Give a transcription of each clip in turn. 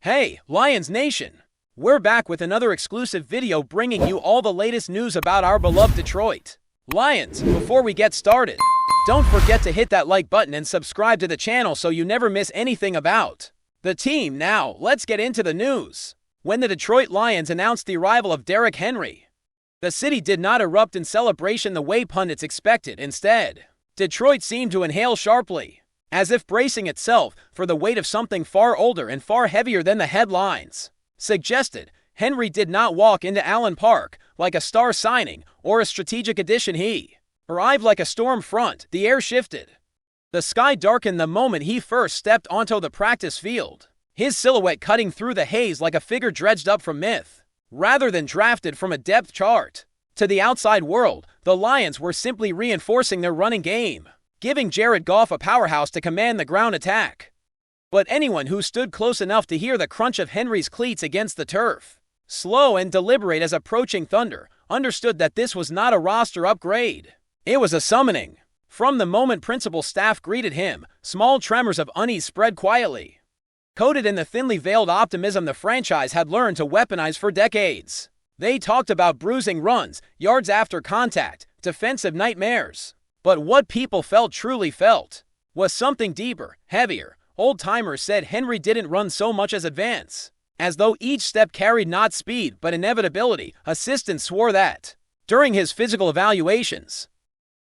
Hey, Lions Nation! We're back with another exclusive video bringing you all the latest news about our beloved Detroit Lions. Before we get started, don't forget to hit that like button and subscribe to the channel so you never miss anything about the team. Now, let's get into the news. When the Detroit Lions announced the arrival of DERRICK Henry, the city did not erupt in celebration the way pundits expected. Instead, Detroit seemed to inhale sharply, as if bracing itself for the weight of something far older and far heavier than the headlines suggested. Henry did not walk into Allen Park like a star signing or a strategic addition. He arrived like a storm front. The air shifted. The sky darkened the moment he first stepped onto the practice field, his silhouette cutting through the haze like a figure dredged up from myth, rather than drafted from a depth chart. To the outside world, the Lions were simply reinforcing their running game, giving Jared Goff a powerhouse to command the ground attack. But anyone who stood close enough to hear the crunch of Henry's cleats against the turf, slow and deliberate as approaching thunder, understood that this was not a roster upgrade. It was a summoning. From the moment principal staff greeted him, small tremors of unease spread quietly, coated in the thinly veiled optimism the franchise had learned to weaponize for decades. They talked about bruising runs, yards after contact, defensive nightmares. But what people truly felt was something deeper, heavier. Old-timers said Henry didn't run so much as advance, as though each step carried not speed but inevitability. Assistants swore that, during his physical evaluations,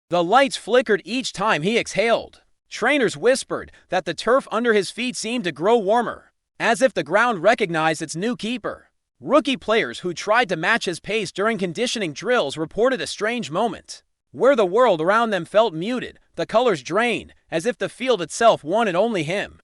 the lights flickered each time he exhaled. Trainers whispered that the turf under his feet seemed to grow warmer, as if the ground recognized its new keeper. Rookie players who tried to match his pace during conditioning drills reported a strange moment, where the world around them felt muted, the colors drained, as if the field itself wanted only him,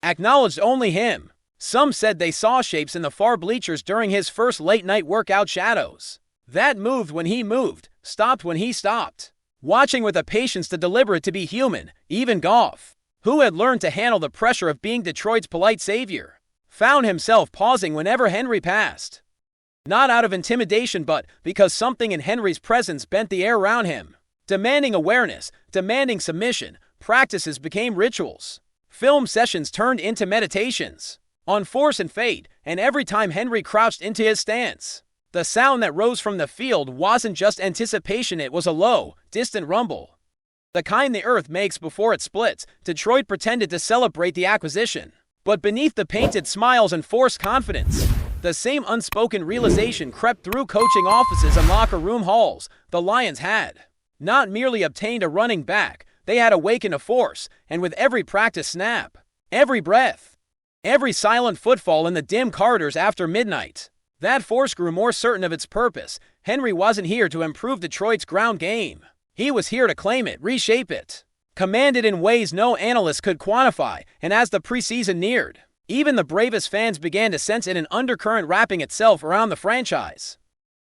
acknowledged only him. Some said they saw shapes in the far bleachers during his first late-night workout, shadows that moved when he moved, stopped when he stopped, watching with a patience too deliberate to be human. Even Goff, who had learned to handle the pressure of being Detroit's polite savior, found himself pausing whenever Henry passed. Not out of intimidation, but because something in Henry's presence bent the air around him, demanding awareness, demanding submission. Practices became rituals. Film sessions turned into meditations on force and fate, and every time Henry crouched into his stance, the sound that rose from the field wasn't just anticipation, it was a low, distant rumble, the kind the earth makes before it splits. Detroit pretended to celebrate the acquisition, but beneath the painted smiles and forced confidence, the same unspoken realization crept through coaching offices and locker room halls. The Lions had not merely obtained a running back, they had awakened a force, and with every practice snap, every breath, every silent footfall in the dim corridors after midnight, that force grew more certain of its purpose. Henry wasn't here to improve Detroit's ground game. He was here to claim it, reshape it, command it in ways no analyst could quantify. And as the preseason neared, even the bravest fans began to sense an undercurrent wrapping itself around the franchise,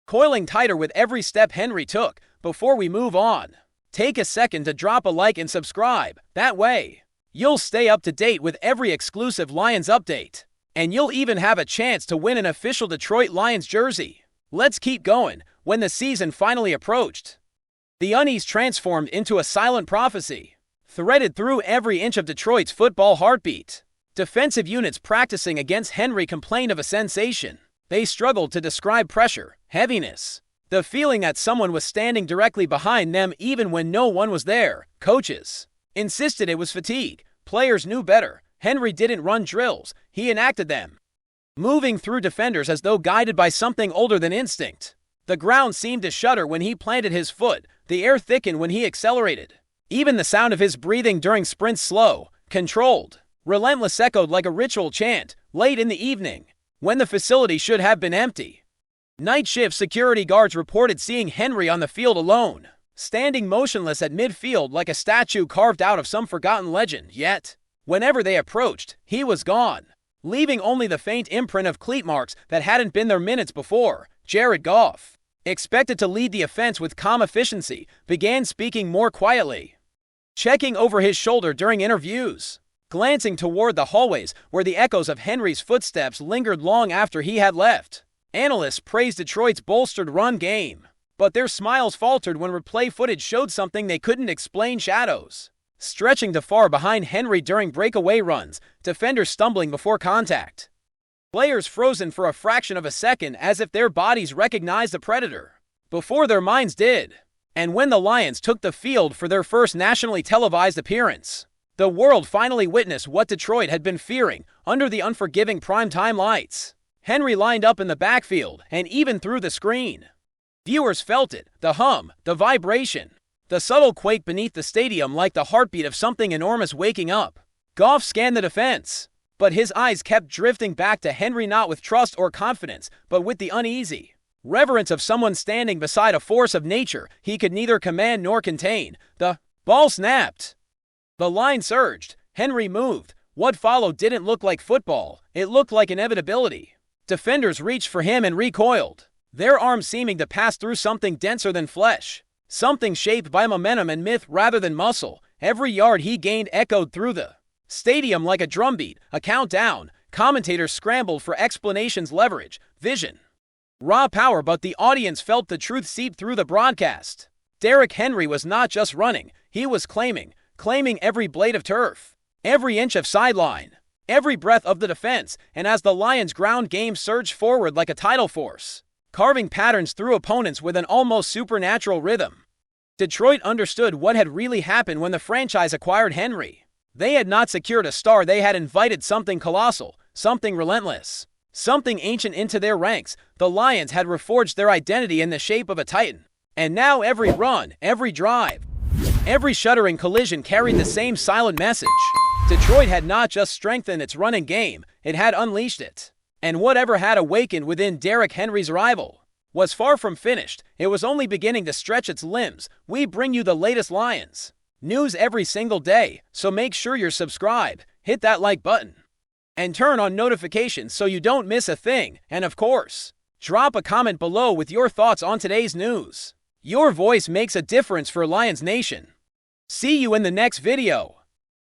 coiling tighter with every step Henry took. Before we move on, take a second to drop a like and subscribe. That way, you'll stay up to date with every exclusive Lions update, and you'll even have a chance to win an official Detroit Lions jersey. Let's keep going. When the season finally approached, the unease transformed into a silent prophecy, threaded through every inch of Detroit's football heartbeat. Defensive units practicing against Henry complained of a sensation. They struggled to describe pressure, heaviness, the feeling that someone was standing directly behind them even when no one was there. Coaches insisted it was fatigue. Players knew better. Henry didn't run drills, he enacted them, moving through defenders as though guided by something older than instinct. The ground seemed to shudder when he planted his foot. The air thickened when he accelerated. Even the sound of his breathing during sprints, slow, controlled, relentless, echoed like a ritual chant. Late in the evening, when the facility should have been empty, night shift security guards reported seeing Henry on the field alone, standing motionless at midfield like a statue carved out of some forgotten legend. Yet, whenever they approached, he was gone, leaving only the faint imprint of cleat marks that hadn't been there minutes before. Jared Goff, expected to lead the offense with calm efficiency, began speaking more quietly, checking over his shoulder during interviews, glancing toward the hallways where the echoes of Henry's footsteps lingered long after he had left. Analysts praised Detroit's bolstered run game, but their smiles faltered when replay footage showed something they couldn't explain: shadows stretching to far behind Henry during breakaway runs, defenders stumbling before contact, Players frozen for a fraction of a second as if their bodies recognized the predator before their minds did. And when the Lions took the field for their first nationally televised appearance, the world finally witnessed what Detroit had been fearing under the unforgiving primetime lights. Henry lined up in the backfield and even through the screen. Viewers felt it, the hum, the vibration, the subtle quake beneath the stadium like the heartbeat of something enormous waking up. Goff scanned the defense, but his eyes kept drifting back to Henry, not with trust or confidence, but with the uneasy reverence of someone standing beside a force of nature he could neither command nor contain. The ball snapped. The line surged. Henry moved. What followed didn't look like football. It looked like inevitability. Defenders reached for him and recoiled, their arms seeming to pass through something denser than flesh, something shaped by momentum and myth rather than muscle. Every yard he gained echoed through the stadium like a drumbeat, a countdown. Commentators scrambled for explanations, leverage, vision, raw power, but the audience felt the truth seep through the broadcast. Derrick Henry was not just running, he was claiming every blade of turf, every inch of sideline, every breath of the defense. And as the Lions' ground game surged forward like a tidal force, carving patterns through opponents with an almost supernatural rhythm, Detroit understood what had really happened when the franchise acquired Henry. They had not secured a star, they had invited something colossal, something relentless, something ancient into their ranks. The Lions had reforged their identity in the shape of a titan. And now every run, every drive, every shuddering collision carried the same silent message. Detroit had not just strengthened its running game, it had unleashed it. And whatever had awakened within Derrick Henry's arrival was far from finished. It was only beginning to stretch its limbs. We bring you the latest Lions news every single day, so make sure you're subscribed, hit that like button, and turn on notifications so you don't miss a thing. And of course, drop a comment below with your thoughts on today's news. Your voice makes a difference for Lions Nation. See you in the next video.